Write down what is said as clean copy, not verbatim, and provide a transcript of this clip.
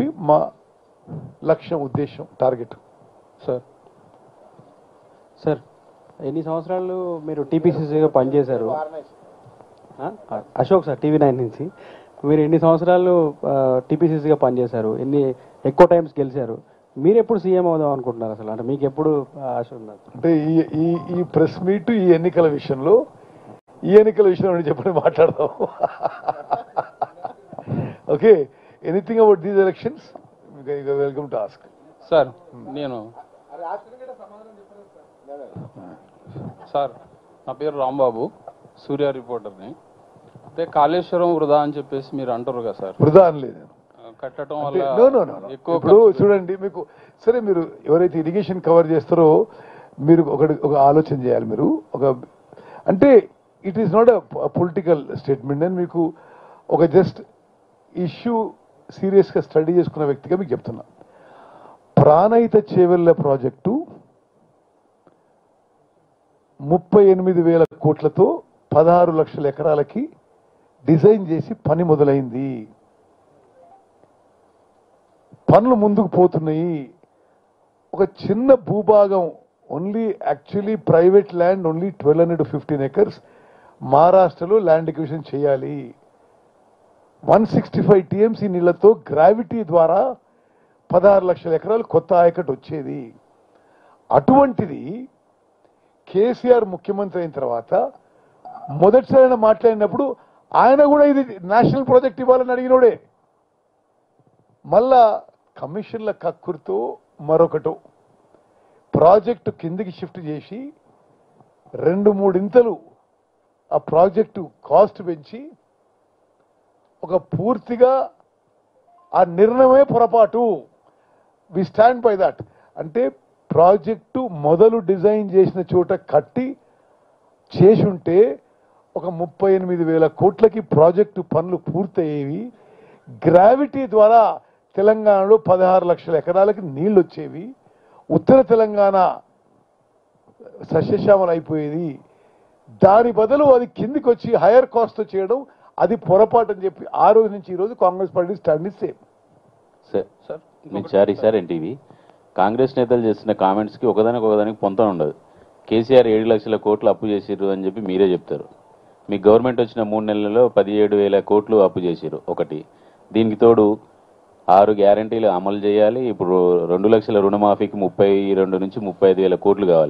చెప్పి మా లక్ష్యం, ఉద్దేశం, టార్గెట్. సార్ సార్ ఎన్ని సంవత్సరాలు మీరు టీపీసీసీగా పనిచేశారు? అశోక్ సార్, టీవీ9 నుంచి. మీరు ఎన్ని సంవత్సరాలు టీపీసీసీగా పనిచేశారు? ఎక్కువ టైమ్స్ గెలిచారు? మీరు ఎప్పుడు సీఎం అవుదాం అనుకుంటున్నారు అసలు? అంటే మీకు ఎప్పుడు ఆశ ఉన్నారు? అంటే ఈ ప్రెస్ మీట్ ఈ ఎన్నికల విషయంలో చెప్పండి, మాట్లాడదాం. Okay, anything about these elections welcome to ask. Sir sir నా పేరు రాంబాబు, సూర్య రిపోర్టర్ని. అయితే కాళేశ్వరం వృధా అని చెప్పేసి మీరు అంటారు కదా సార్? వృధా అని లేదు, కట్టడం వల్ల ఎక్కువ. ఇప్పుడు చూడండి, మీకు సరే, మీరు ఎవరైతే ఇరిగేషన్ కవర్ చేస్తారో మీరు ఒక ఆలోచన చేయాలి. మీరు అంటే it is not a political statement అని మీకు ఒక జస్ట్ ఇష్యూ సీరియస్గా స్టడీ చేసుకున్న వ్యక్తిగా మీకు చెప్తున్నా. ప్రాణహిత చేవెళ్ల ప్రాజెక్టు 38,000 కోట్లతో 16 లక్షల ఎకరాలకి డిజైన్ చేసి పని మొదలైంది. పనులు ముందుకు పోతున్నాయి. ఒక చిన్న భూభాగం, only actually private land, only 1200 to 15 acres మహారాష్ట్రలో ల్యాండ్ ఎక్విజిషన్ చేయాలి. 165 TMC నీళ్లతో గ్రావిటీ ద్వారా 16 లక్షల ఎకరాలు కొత్త ఆయకట్టు వచ్చేది. అటువంటిది కేసీఆర్ ముఖ్యమంత్రి అయిన తర్వాత మొదటిసారి మాట్లాడినప్పుడు ఆయన కూడా ఇది నేషనల్ ప్రాజెక్ట్ ఇవ్వాలని అడిగినోడే. మళ్ళా కమిషన్ల కక్కుర్తో మరొకటో ప్రాజెక్టు కిందికి షిఫ్ట్ చేసి 2-3 ఇంతలు ఆ ప్రాజెక్టు కాస్ట్ పెంచి ఒక పూర్తిగా ఆ నిర్ణయమే పొరపాటు. We stand by that. అంటే ప్రాజెక్టు మొదలు డిజైన్ చేసిన చోట కట్టి చేసుంటే ఒక 38,000 కోట్లకి ప్రాజెక్టు పనులు పూర్తయ్యేవి. గ్రావిటీ ద్వారా తెలంగాణలో 16 లక్షల ఎకరాలకి నీళ్లు వచ్చేవి. ఉత్తర తెలంగాణ సస్యశ్యామలు అయిపోయేది. దాని బదులు అది కిందికి వచ్చి హైయర్ కాస్ట్ చేయడం అది పొరపాటు అని చెప్పి ఆ రోజు నుంచి ఈ రోజు Congress party stand is same. Sir NTV Congress నేతలు చేస్తున్న కామెంట్స్కి ఒకదానికి పొంతం ఉండదు. కేసీఆర్ 7 లక్షల కోట్లు అప్పు చేసిర్రు అని చెప్పి మీరే చెప్తారు. మీ గవర్నమెంట్ వచ్చిన 3 నెలల్లో 17,000 కోట్లు అప్పు చేసిర్రు ఒకటి. దీనికి తోడు 6 గ్యారంటీలు అమలు చేయాలి. ఇప్పుడు 2 లక్షల రుణమాఫీకి 32 నుంచి 35,000 కోట్లు కావాలి.